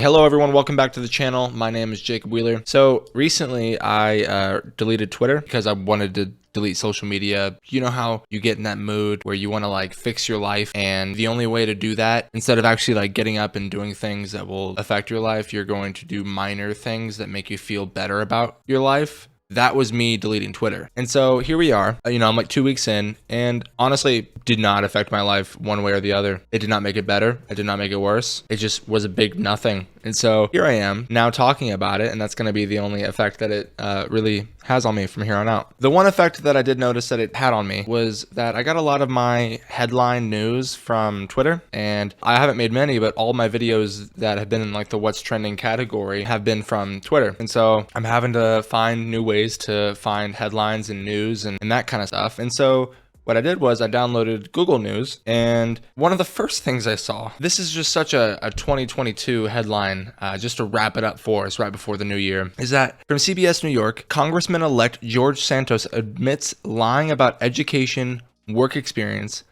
Hello everyone, welcome back to the channel. My name is Jacob Wheeler. So recently I deleted Twitter because I wanted to delete social media. You know how you get in that mood where you want to fix your life, and the only way to do that, instead of actually getting up and doing things that will affect your life, you're going to do minor things that make you feel better about your life. That was me deleting Twitter. And so here we are, I'm like 2 weeks in, and honestly did not affect my life one way or the other. It did not make it better. It did not make it worse. It just was a big nothing. And so here I am now talking about it, and that's going to be the only effect that it really has on me from here on out. The one effect that I did notice that it had on me was that I got a lot of my headline news from Twitter, and I haven't made many, but all my videos that have been in the what's trending category have been from Twitter. And so I'm having to find new ways to find headlines and news and that kind of stuff. And so what I did was I downloaded Google News, and one of the first things I saw, this is just such a 2022 headline, just to wrap it up for us right before the new year, is that from CBS New York, Congressman-elect George Santos admits lying about education, work experience,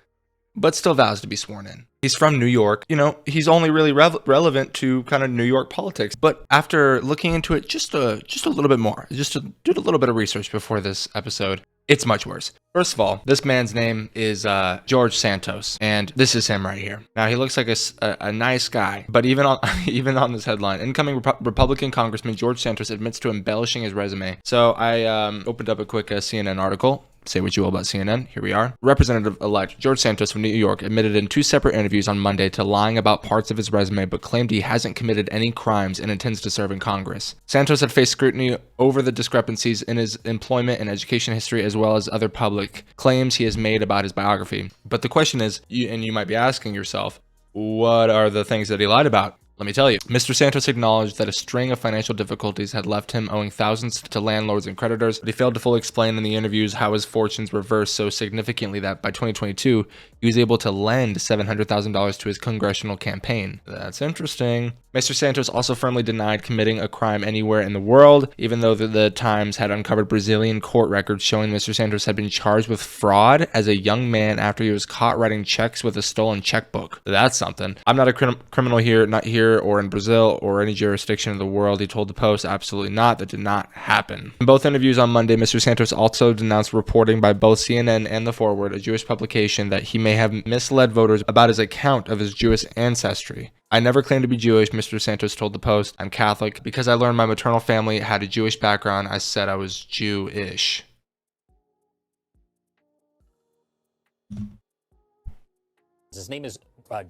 but still vows to be sworn in. He's from New York. He's only really relevant to kind of New York politics. But after looking into it just a little bit more, did a little bit of research before this episode, it's much worse. First of all, this man's name is George Santos, and this is him right here. Now, he looks like a nice guy, but even on this headline, incoming Republican Congressman George Santos admits to embellishing his resume. So I opened up a quick CNN article. Say what you will about CNN. Here we are. Representative-elect George Santos from New York admitted in 2 separate interviews on Monday to lying about parts of his resume, but claimed he hasn't committed any crimes and intends to serve in Congress. Santos had faced scrutiny over the discrepancies in his employment and education history, as well as other public claims he has made about his biography. But the question is, and you might be asking yourself, what are the things that he lied about? Let me tell you. Mr. Santos acknowledged that a string of financial difficulties had left him owing thousands to landlords and creditors, but he failed to fully explain in the interviews how his fortunes reversed so significantly that by 2022, he was able to lend $700,000 to his congressional campaign. That's interesting. Mr. Santos also firmly denied committing a crime anywhere in the world, even though the Times had uncovered Brazilian court records showing Mr. Santos had been charged with fraud as a young man after he was caught writing checks with a stolen checkbook. That's something. I'm not a criminal here, not here or in Brazil or any jurisdiction in the world, he told the Post. Absolutely not. That did not happen. In both interviews on Monday, Mr. Santos also denounced reporting by both CNN and The Forward, a Jewish publication, that he may have misled voters about his account of his Jewish ancestry. I never claimed to be Jewish, Mr. Santos told the Post. I'm Catholic. Because I learned my maternal family had a Jewish background, I said I was Jewish. His name is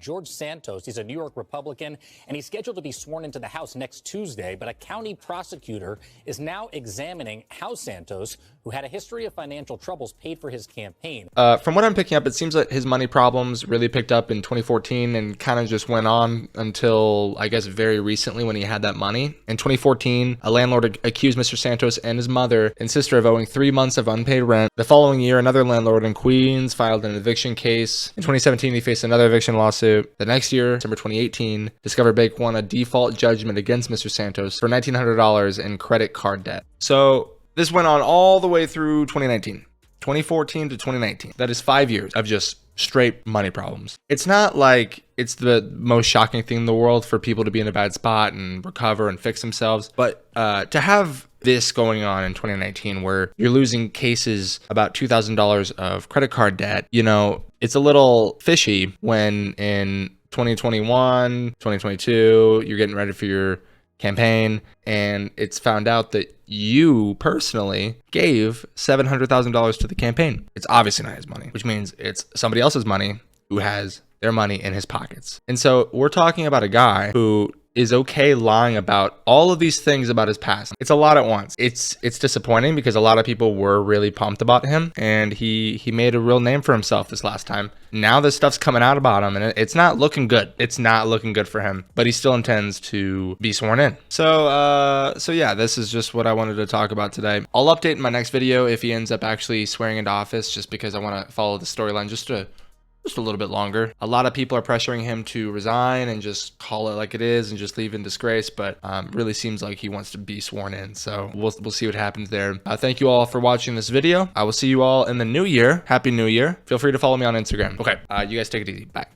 George Santos. He's a New York Republican, and he's scheduled to be sworn into the House next Tuesday. But a county prosecutor is now examining how Santos, who had a history of financial troubles, paid for his campaign. From what I'm picking up, it seems like his money problems really picked up in 2014 and kind of just went on until, I guess, very recently when he had that money. In 2014, a landlord accused Mr. Santos and his mother and sister of owing 3 months of unpaid rent. The following year, another landlord in Queens filed an eviction case. In 2017, he faced another eviction lawsuit. The next year, December 2018, Discover Bank won a default judgment against Mr. Santos for $1,900 in credit card debt. So this went on all the way through 2019, 2014 to 2019. That is 5 years of just straight money problems. It's not like it's the most shocking thing in the world for people to be in a bad spot and recover and fix themselves, but to have this going on in 2019 where you're losing cases about $2,000 of credit card debt, it's a little fishy when in 2021, 2022, you're getting ready for your campaign and it's found out that you personally gave $700,000 to the campaign. It's obviously not his money, which means it's somebody else's money who has their money in his pockets. And so we're talking about a guy who is okay lying about all of these things about his past. It's a lot at once. It's disappointing because a lot of people were really pumped about him, and he made a real name for himself this last time. Now this stuff's coming out about him, and it's not looking good. It's not looking good for him, but he still intends to be sworn in. So yeah, this is just what I wanted to talk about today. I'll update in my next video if he ends up actually swearing into office, just because I want to follow the storyline just a little bit longer. A lot of people are pressuring him to resign and just call it like it is and just leave in disgrace, but really seems like he wants to be sworn in. So we'll see what happens there. Thank you all for watching this video. I will see you all in the new year. Happy New Year. Feel free to follow me on Instagram. Okay, you guys take it easy. Bye.